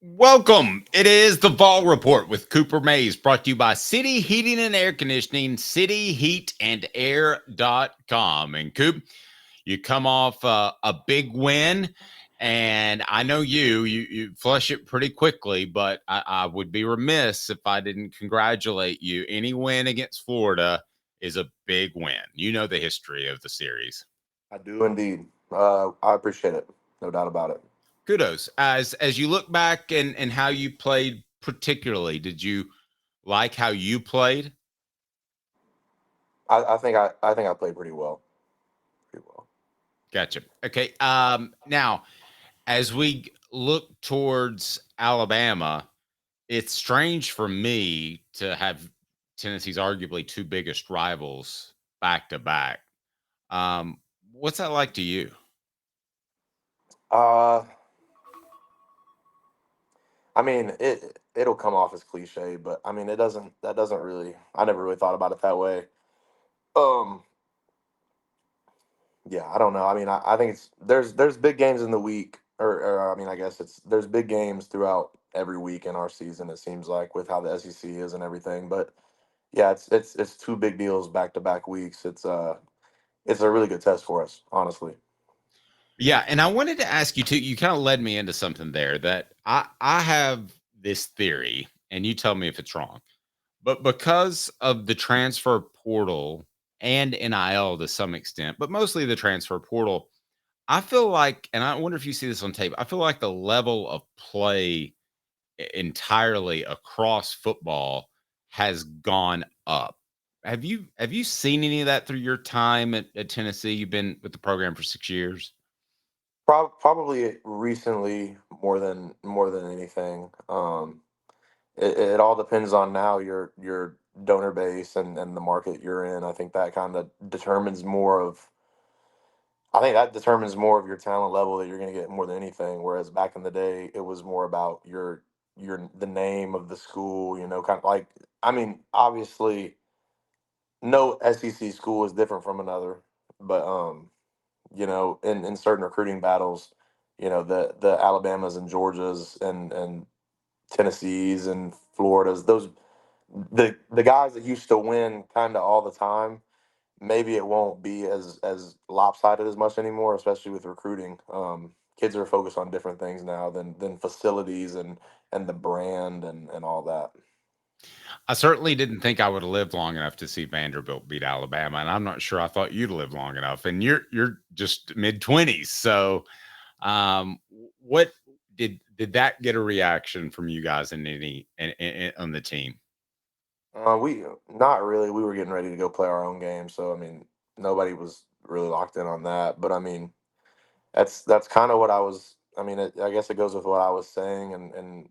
Welcome. It is the Vol Report with Cooper Mays, brought to you by City Heating and Air Conditioning, cityheatandair.com. And Coop, you come off a big win, and I know you flush it pretty quickly, but I would be remiss if I didn't congratulate you. Any win against Florida is a big win. You know the history of the series. I do indeed. I appreciate it. No doubt about it. Kudos. As you look back and how you played, particularly, did you like how you played? I think I played pretty well. Pretty well. Gotcha. Okay. Now, as we look towards Alabama, it's strange for me to have Tennessee's arguably two biggest rivals back to back. What's that like to you? Uh, I mean, it'll come off as cliche, but I mean, it doesn't. That doesn't really. I never really thought about it that way. Um, yeah, I don't know. I mean, I think it's there's big games in the week, or I mean, I guess there's big games throughout every week in our season. It seems like with how the SEC is and everything, but yeah, it's two big deals back to back weeks. It's a really good test for us, honestly. Yeah, and I wanted to ask you too. You kind of led me into something there that I have this theory, and you tell me if it's wrong. But because of the transfer portal and NIL to some extent, but mostly the transfer portal, I feel like, and I wonder if you see this on tape, I feel like the level of play entirely across football has gone up. Have you seen any of that through your time at Tennessee? You've been with the program for 6 years. Probably recently more than anything. It all depends on now your donor base and the market you're in. I think that kind of determines more of. I think that determines more of your talent level that you're going to get more than anything. Whereas back in the day, it was more about your the name of the school. Kind of like, I mean, obviously, no SEC school is different from another, but in certain recruiting battles, the Alabamas and Georgias and Tennessees and Floridas, those the guys that used to win kind of all the time. Maybe it won't be as lopsided as much anymore, especially with recruiting. Kids are focused on different things now than facilities and the brand and all that. I certainly didn't think I would have lived long enough to see Vanderbilt beat Alabama, and I'm not sure I thought you'd live long enough. And you're just mid-20s, so what did that get a reaction from you guys in any on the team? We not really. We were getting ready to go play our own game, so I mean, nobody was really locked in on that. But I mean, that's kind of what I was. I mean, I guess it goes with what I was saying, and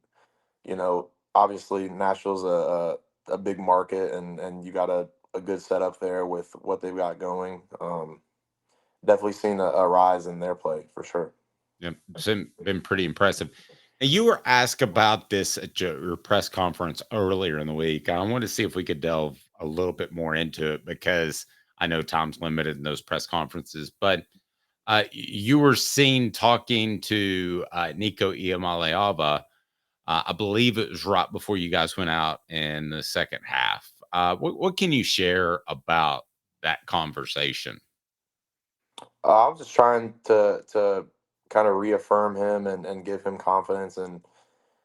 obviously Nashville's a big market, and you got a good setup there with what they've got going. Definitely seen a rise in their play for sure. Yeah, it's been pretty impressive. And you were asked about this at your press conference earlier in the week. I wanted to see if we could delve a little bit more into it because I know time's limited in those press conferences. But you were seen talking to Nico Iamaleava. I believe it was right before you guys went out in the second half. What can you share about that conversation? I was just trying to kind of reaffirm him and give him confidence and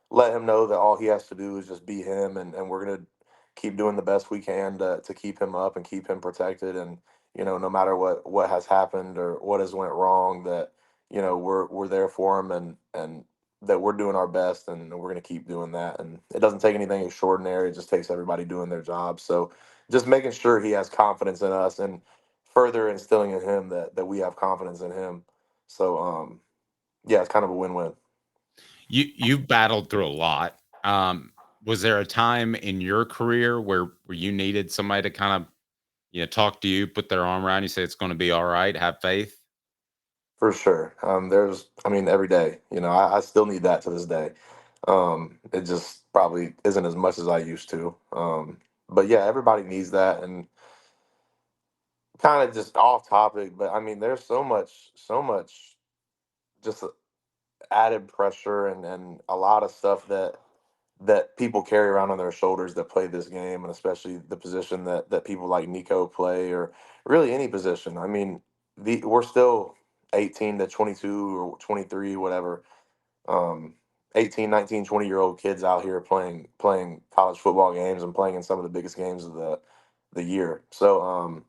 let him know that all he has to do is just be him, and we're gonna keep doing the best we can to keep him up and keep him protected, and no matter what has happened or what has went wrong, that we're there for him, and that we're doing our best, and we're gonna keep doing that, and it doesn't take anything extraordinary. It just takes everybody doing their job. So just making sure he has confidence in us and further instilling in him that we have confidence in him. So yeah, it's kind of a win-win. You've battled through a lot. Was there a time in your career where you needed somebody to kind of talk to you, put their arm around you, say it's going to be all right, have faith? For sure. I mean, every day, I still need that to this day. It just probably isn't as much as I used to. But yeah, everybody needs that. And kind of just off topic, but I mean, there's so much just added pressure and a lot of stuff that people carry around on their shoulders that play this game, and especially the position that people like Nico play, or really any position. I mean, we're still 18 to 22 or 23, whatever. Um, 18, 19, 20-year-old kids out here playing college football games and playing in some of the biggest games of the year. So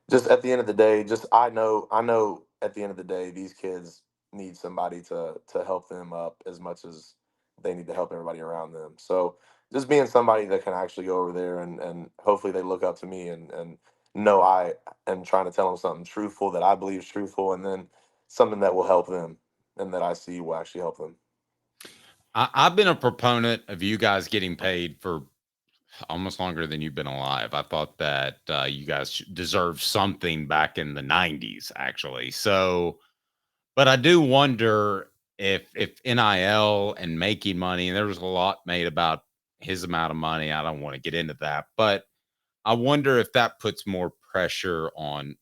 just at the end of the day, just I know at the end of the day, these kids need somebody to help them up as much as they need to help everybody around them. So just being somebody that can actually go over there and hopefully they look up to me and know I am trying to tell them something truthful that I believe is truthful, and then something that will help them and that I see will actually help them. I've been a proponent of you guys getting paid for almost longer than you've been alive. I thought that you guys deserved something back in the '90s, actually. So, but I do wonder if NIL and making money, and there was a lot made about his amount of money. I don't want to get into that, but I wonder if that puts more pressure on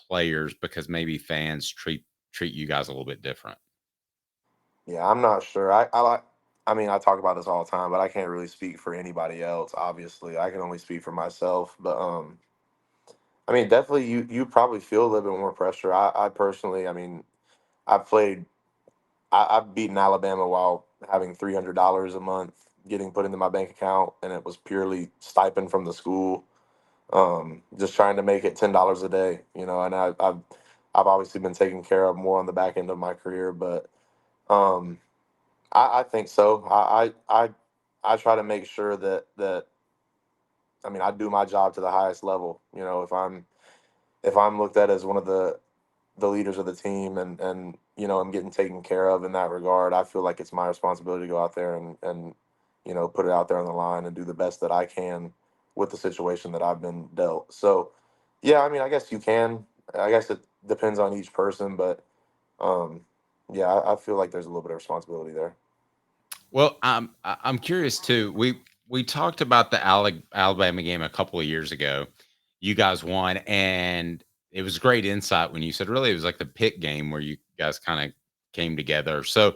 players because maybe fans treat you guys a little bit different. Yeah, I'm not sure. I mean, I talk about this all the time, but I can't really speak for anybody else. Obviously, I can only speak for myself. But I mean, definitely you probably feel a little bit more pressure. I personally, I mean, I've played I've beaten Alabama while having $300 a month getting put into my bank account, and it was purely stipend from the school. Just trying to make it $10 a day, and I've obviously been taken care of more on the back end of my career, but um, I think so. I try to make sure that I mean I do my job to the highest level. If I'm looked at as one of the leaders of the team, and I'm getting taken care of in that regard, I feel like it's my responsibility to go out there and put it out there on the line and do the best that I can with the situation that I've been dealt. So yeah, I mean, I guess you can. I guess it depends on each person, but um, yeah, I feel like there's a little bit of responsibility there. Well, I'm curious too. We talked about the Alabama game a couple of years ago. You guys won, and it was great insight when you said really it was like the Pitt game where you guys kind of came together. So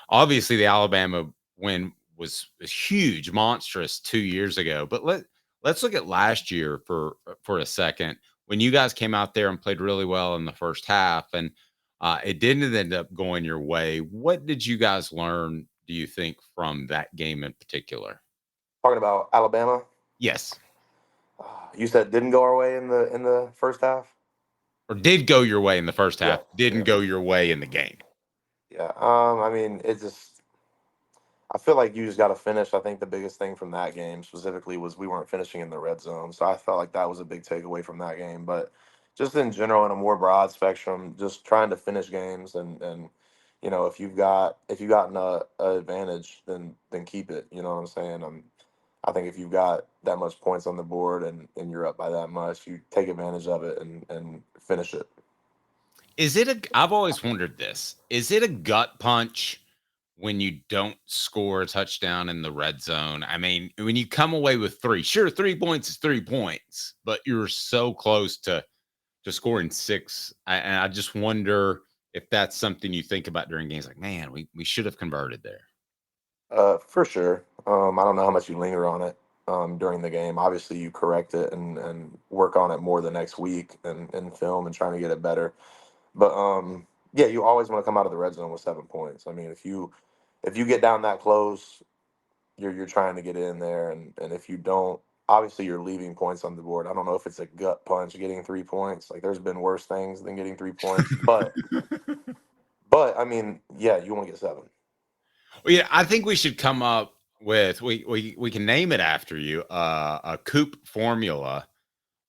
obviously the Alabama win was huge, monstrous 2 years ago. But let's look at last year for a second when you guys came out there and played really well in the first half, and it didn't end up going your way. What did you guys learn, do you think, from that game in particular? Talking about Alabama, Yes. you said didn't go our way in the first half. Or did go your way in the first Yeah, half, didn't yeah, go your way in the game. yeah. I mean, it just I feel like you just got to finish. I think the biggest thing from that game specifically was we weren't finishing in the red zone. So I felt like that was a big takeaway from that game. But just in general, in a more broad spectrum, just trying to finish games, and if you've got an advantage, then keep it. You know what I'm saying? I think if you've got that much points on the board and you're up by that much, you take advantage of it and finish it. Is it a I've always wondered this. Is it a gut punch when you don't score a touchdown in the red zone? I mean, when you come away with 3, sure, 3 points is 3 points, but you're so close to scoring 6. And I just wonder if that's something you think about during games like, "Man, we should have converted there." For sure. I don't know how much you linger on it during the game. Obviously, you correct it and work on it more the next week and film and trying to get it better. But yeah, you always want to come out of the red zone with 7 points. I mean, if you get down that close, you're trying to get in there, and if you don't, obviously you're leaving points on the board. I don't know if it's a gut punch getting 3 points. Like there's been worse things than getting 3 points, but I mean, yeah, you want to get seven. Well, yeah, I think we should come up with we can name it after you, a Coop formula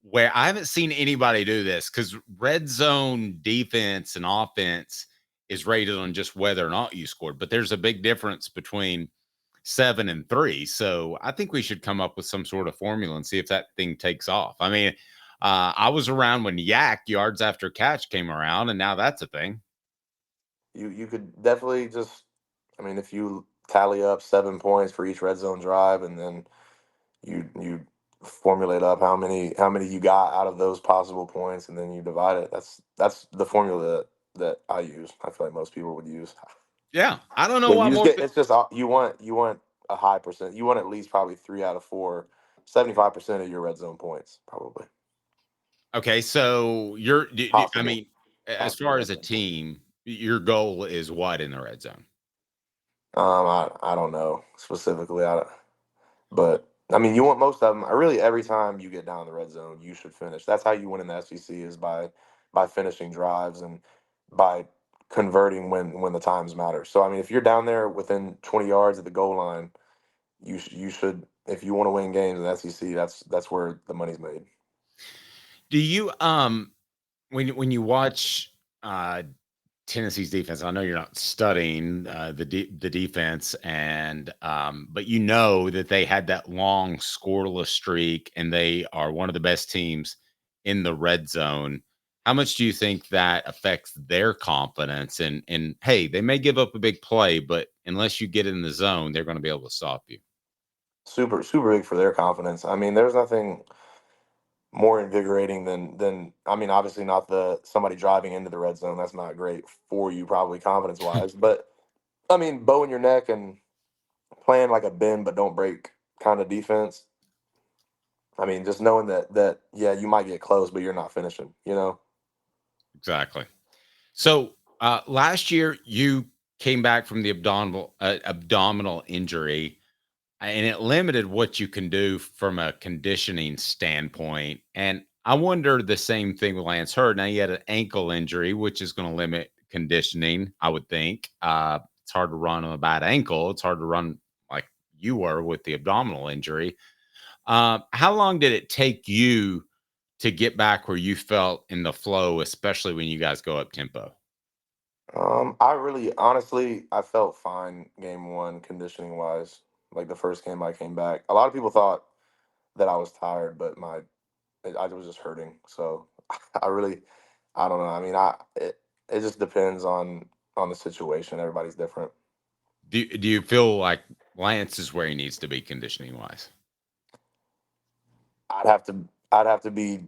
where I haven't seen anybody do this because red zone defense and offense is rated on just whether or not you scored, but there's a big difference between 7 and 3. So I think we should come up with some sort of formula and see if that thing takes off. I mean, I was around when Yak yards after catch came around, and now that's a thing. You could definitely just, I mean, if you tally up 7 points for each red zone drive, and then you formulate up how many you got out of those possible points, and then you divide it. That's the formula that I use. I feel like most people would use. Yeah, I don't know But why you just more. get it's just you want a high percent. You want at least probably 3 out of 4, 75% of your red zone points probably Okay, so I possible mean, as possible far as red a zone points. team, your goal is what in the red zone? I don't know specifically. But I mean, you want most of them. I really every time you get down the red zone, you should finish. That's how you win in the SEC is by finishing drives and by converting when the times matter. So I mean, if you're down there within 20 yards of the goal line, you should if you want to win games in the SEC, that's where the money's made. Do you when you watch uh Tennessee's defense, I know you're not studying the defense, and but you know that they had that long scoreless streak, and they are one of the best teams in the red zone. How much do you think that affects their confidence? And hey, they may give up a big play, but unless you get in the zone, they're going to be able to stop you. Super big for their confidence. I mean, there's nothing more invigorating than I mean, obviously not the somebody driving into the red zone. That's not great for you, probably confidence wise. But I mean, bow in your neck and playing like a bend but don't break kind of defense. I mean, just knowing that yeah, you might get close, but you're not finishing. You know, Exactly. So last year, you came back from the abdominal injury, and it limited what you can do from a conditioning standpoint. And I wonder the same thing with Lance Hurd. Now he had an ankle injury, which is going to limit conditioning, I would think. It's hard to run on a bad ankle. It's hard to run like you were with the abdominal injury. How long did it take you to get back where you felt in the flow, especially when you guys go up tempo? I really honestly I felt fine game one conditioning wise. Like the first game I came back, a lot of people thought that I was tired, but I was just hurting. So I really I don't know. I mean, it just depends on the situation. Everybody's different. Do you feel like Lance is where he needs to be conditioning wise? I'd have to be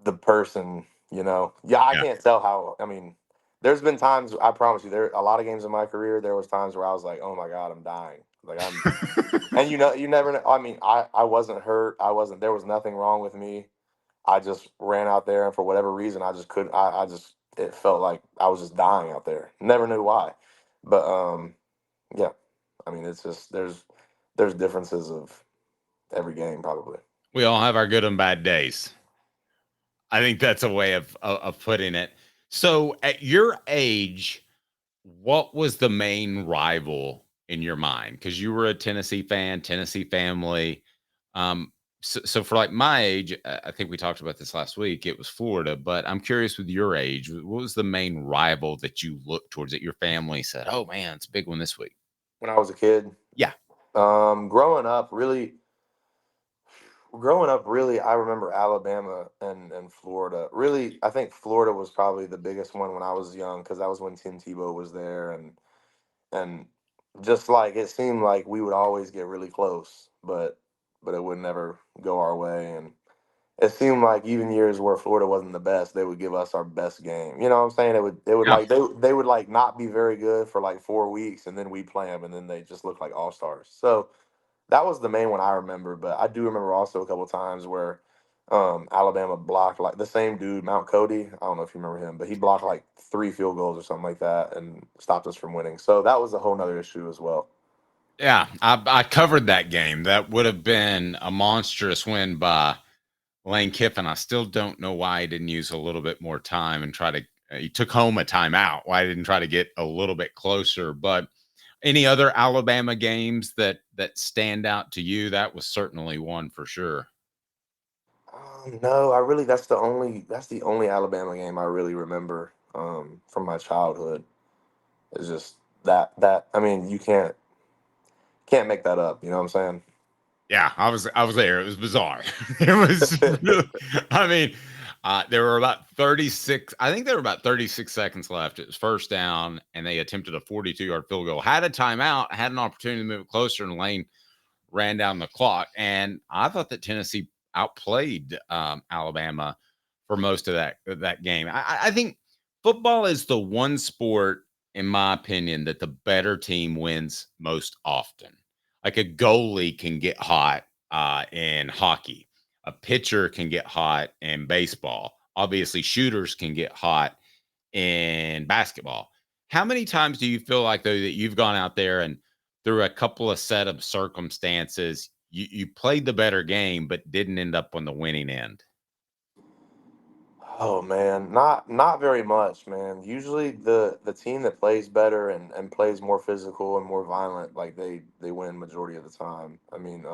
the person, you know. Yeah, I Yeah. can't tell how. I mean, there's been times I promise you, there a lot of games in my career. There was times where I was like, oh my god, I'm dying. Like I'm, and you never know. I mean, I wasn't hurt. I wasn't. There was nothing wrong with me. I just ran out there, and for whatever reason, I just couldn't. I just it felt like I was just dying out there. Never knew why, but yeah. I mean, it's just there's differences of every game probably. We all have our good and bad days. I think that's a way of putting it. So, at your age, what was the main rival in your mind? Because you were a Tennessee fan, Tennessee family. So for like my age, I think we talked about this last week. It was Florida, but I'm curious with your age, what was the main rival that you looked towards that your family said, "Oh man, it's a big one this week." When I was a kid, Yeah, growing up, really, I remember Alabama and Florida. Really, I think Florida was probably the biggest one when I was young because that was when Tim Tebow was there, and just like it seemed like we would always get really close, but it would never go our way, and it seemed like even years where Florida wasn't the best, they would give us our best game. You know what I'm saying? It would yeah. like they would like not be very good for like 4 weeks, and then we play them, and then they just look like all stars. So that was the main one I remember, but I do remember also a couple times where Alabama blocked like the same dude, Mount Cody. I don't know if you remember him, but he blocked like 3 field goals or something like that and stopped us from winning. So that was a whole nother issue as well. Yeah, I covered that game. That would have been a monstrous win by Lane Kiffin. I still don't know why he didn't use a little bit more time and try to. He took home a timeout. Why he didn't try to get a little bit closer? But any other Alabama games that stand out to you? That was certainly one for sure. No, I really that's the only Alabama game I really remember from my childhood. It's just that I mean you can't make that up. You know what I'm Yeah, I was there. It was bizarre. It was saying? really, I mean, there were about 36, I think there were about 36 seconds left. It was first down, and they attempted a 42-yard field goal. Had a timeout, had an opportunity to move it closer, and Lane ran down the clock. And I thought that Tennessee outplayed Alabama for most of that game. I think football is the one sport in my opinion, that the better team wins most often. Like a goalie can get hot in hockey, a pitcher can get hot in baseball. Obviously, shooters can get hot in basketball. How many times do you feel like though that you've gone out there and through a couple of set of circumstances, you played the better game but didn't end up on the winning end? Oh man, not very much, man. Usually the team that plays better and plays more physical and more violent, like they win majority of the time. I mean,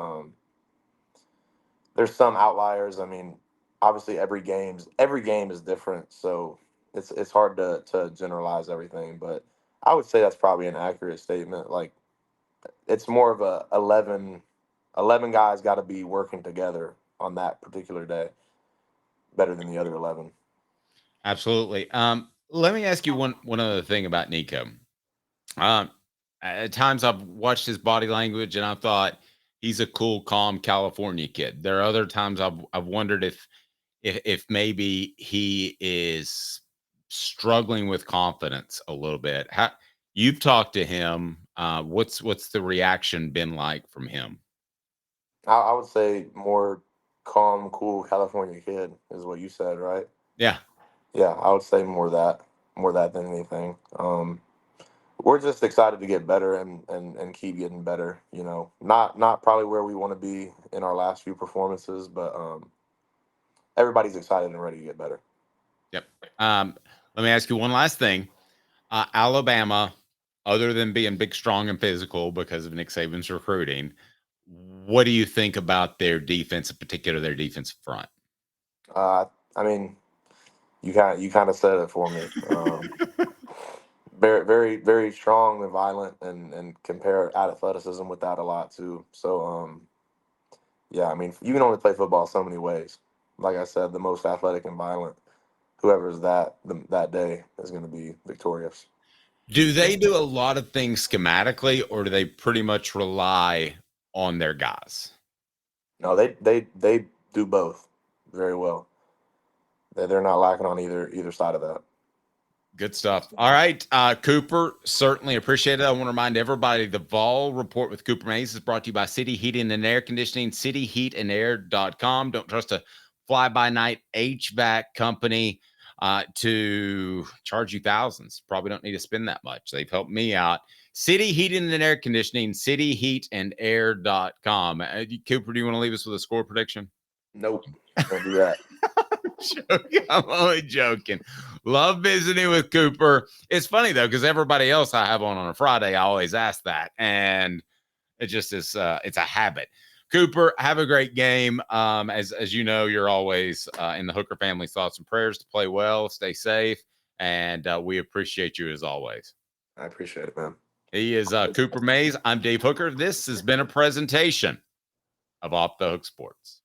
there's some outliers. I mean, obviously every game is different, so it's hard to generalize everything, but I would say that's probably an accurate statement. Like it's more of a 11 guys got to be working together on that particular day better than the other 11. Absolutely. Let me ask you one other thing about Nico. Um, at times I've watched his body language and I thought he's a cool, calm California kid. There are other times I've wondered if maybe he is struggling with confidence a little bit. How you've talked to him? What's the reaction been like from him? I would say more calm, cool California kid is what you said, right? Yeah, Yeah, I would say more that than anything. We're just excited to get better and keep getting better. You know, not probably where we want to be in our last few performances, but everybody's excited and ready to get better. yep. Let me ask you one last thing. Alabama, other than being big, strong, and physical because of Nick Saban's recruiting, what do you think about their defense, in particular their defensive front? Uh, I mean, you kind of said it for me. Very very strong and violent and compare athleticism with that a lot too. So yeah, I mean you can only play football so many ways. Like I said, the most athletic and violent, whoever's that day is going to be victorious. Do they do a lot of things schematically, or do they pretty much rely on their guys? No, they do both very well. They're not lacking on either side of that. Good stuff. All right, Cooper, certainly appreciate it. I want to remind everybody the Vol Report with Cooper Mays is brought to you by City Heating and Air Conditioning, cityheatandair.com. Don't trust a fly-by-night HVAC company to charge you thousands. Probably don't need to spend that much. They've helped me out. City Heating and Air Conditioning, cityheatandair.com. Cooper, do you want to leave us with a score prediction? Nope, don't do that. Joking. I'm only joking. Love visiting with Cooper. It's funny though, because everybody else I have on a Friday, I always ask that, and it just is. It's a habit. Cooper, have a great game. As you know, you're always in the Hooker family's thoughts and prayers to play well, stay safe, and we appreciate you as always. I appreciate it, man. He is Cooper Mays. I'm Dave Hooker. This has been a presentation of Off the Hook Sports.